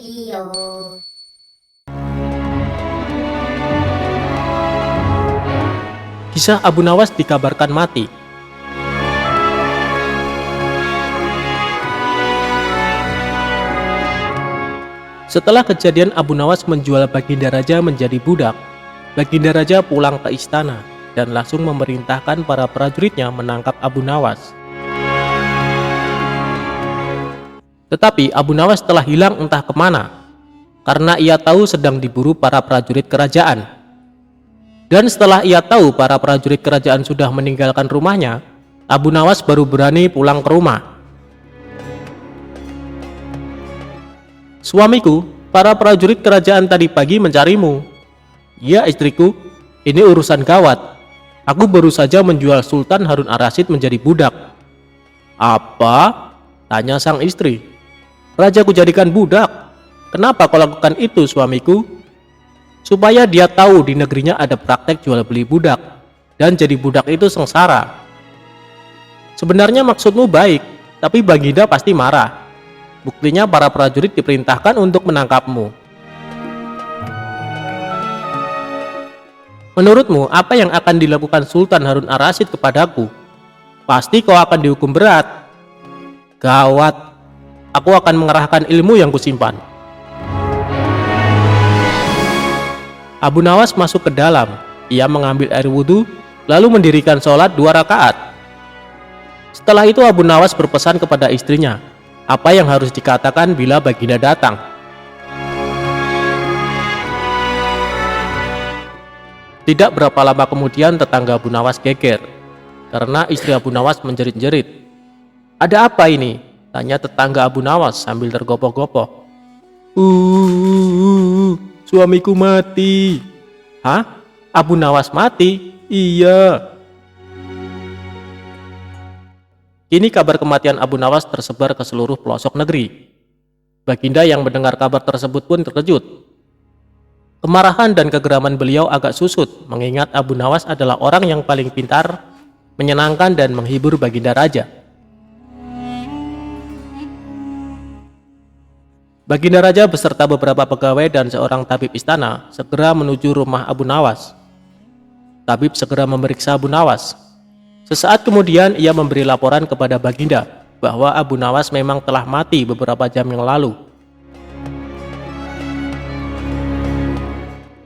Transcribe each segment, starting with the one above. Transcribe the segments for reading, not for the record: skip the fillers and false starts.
Radio. Kisah Abu Nawas dikabarkan mati. Setelah kejadian Abu Nawas menjual Baginda Raja menjadi budak, Baginda Raja pulang ke istana dan langsung memerintahkan para prajuritnya menangkap Abu Nawas. Tetapi Abu Nawas telah hilang entah kemana, karena ia tahu sedang diburu para prajurit kerajaan. Dan setelah ia tahu para prajurit kerajaan sudah meninggalkan rumahnya, Abu Nawas baru berani pulang ke rumah. "Suamiku, para prajurit kerajaan tadi pagi mencarimu." "Ya istriku, ini urusan gawat. Aku baru saja menjual Sultan Harun ar-Rasyid menjadi budak." "Apa?" tanya sang istri. "Raja kujadikan budak. Kenapa kau lakukan itu, suamiku?" "Supaya dia tahu di negerinya ada praktek jual beli budak, dan jadi budak itu sengsara." "Sebenarnya maksudmu baik, tapi Baginda pasti marah. Buktinya para prajurit diperintahkan untuk menangkapmu." "Menurutmu apa yang akan dilakukan Sultan Harun ar-Rasyid kepadaku?" "Pasti kau akan dihukum berat." "Gawat, aku akan mengerahkan ilmu yang kusimpan." Abu Nawas masuk ke dalam. Ia mengambil air wudhu, lalu mendirikan sholat 2 rakaat. Setelah itu Abu Nawas berpesan kepada istrinya apa yang harus dikatakan bila Baginda datang. Tidak berapa lama kemudian tetangga Abu Nawas geger karena istri Abu Nawas menjerit-jerit. "Ada apa ini?" tanya tetangga Abu Nawas sambil tergopoh-gopoh. Suamiku mati." "Hah? Abu Nawas mati?" "Iya." Kini kabar kematian Abu Nawas tersebar ke seluruh pelosok negeri. Baginda yang mendengar kabar tersebut pun terkejut. Kemarahan dan kegeraman beliau agak susut mengingat Abu Nawas adalah orang yang paling pintar, menyenangkan dan menghibur Baginda Raja. Baginda Raja beserta beberapa pegawai dan seorang tabib istana segera menuju rumah Abu Nawas. Tabib segera memeriksa Abu Nawas. Sesaat kemudian ia memberi laporan kepada Baginda bahwa Abu Nawas memang telah mati beberapa jam yang lalu.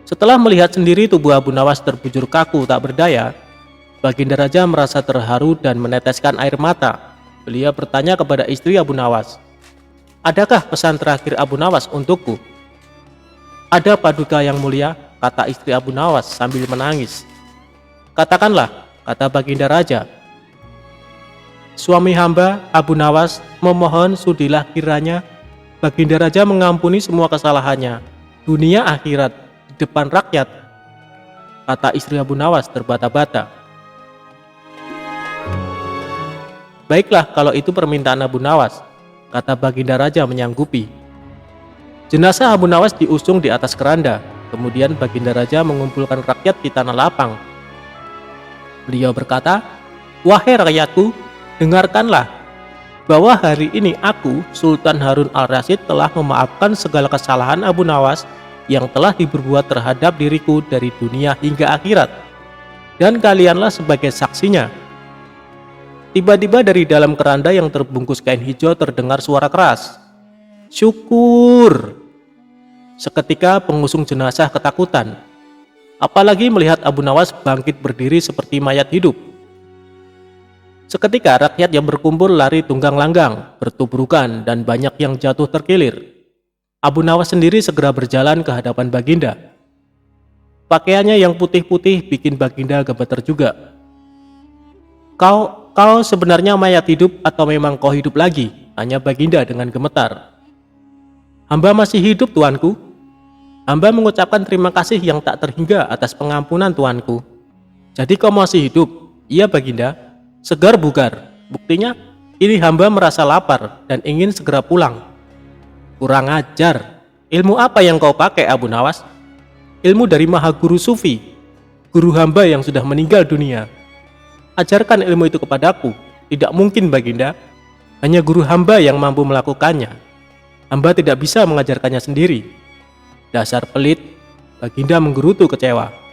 Setelah melihat sendiri tubuh Abu Nawas terbujur kaku tak berdaya, Baginda Raja merasa terharu dan meneteskan air mata. Beliau bertanya kepada istri Abu Nawas, "Adakah pesan terakhir Abu Nawas untukku?" "Ada Paduka yang mulia," kata istri Abu Nawas sambil menangis. "Katakanlah," kata Baginda Raja. "Suami hamba Abu Nawas memohon sudilah kiranya Baginda Raja mengampuni semua kesalahannya, dunia akhirat, di depan rakyat," kata istri Abu Nawas terbata-bata. "Baiklah kalau itu permintaan Abu Nawas," kata Baginda Raja menyanggupi. Jenazah Abu Nawas diusung di atas keranda. Kemudian Baginda Raja mengumpulkan rakyat di tanah lapang. Beliau berkata, "Wahai rakyatku, dengarkanlah bahwa hari ini aku, Sultan Harun ar-Rasyid, telah memaafkan segala kesalahan Abu Nawas yang telah diperbuat terhadap diriku dari dunia hingga akhirat, dan kalianlah sebagai saksinya." Tiba-tiba dari dalam keranda yang terbungkus kain hijau terdengar suara keras, "Syukur!" Seketika pengusung jenazah ketakutan, apalagi melihat Abu Nawas bangkit berdiri seperti mayat hidup. Seketika rakyat yang berkumpul lari tunggang langgang, bertubrukan, dan banyak yang jatuh terkilir. Abu Nawas sendiri segera berjalan ke hadapan Baginda. Pakaiannya yang putih-putih bikin Baginda gemeter juga. Kau sebenarnya mayat hidup atau memang kau hidup lagi?" tanya Baginda dengan gemetar. "Hamba masih hidup, tuanku. Hamba mengucapkan terima kasih yang tak terhingga atas pengampunan tuanku." "Jadi kau masih hidup?" "Iya Baginda, segar bugar. Buktinya, kini hamba merasa lapar dan ingin segera pulang." "Kurang ajar. Ilmu apa yang kau pakai, Abu Nawas?" "Ilmu dari Maha Guru Sufi, guru hamba yang sudah meninggal dunia. Ajarkan ilmu itu kepadaku." "Tidak mungkin Baginda, hanya guru hamba yang mampu melakukannya." Hamba tidak bisa mengajarkannya sendiri. Dasar pelit, Baginda menggerutu kecewa.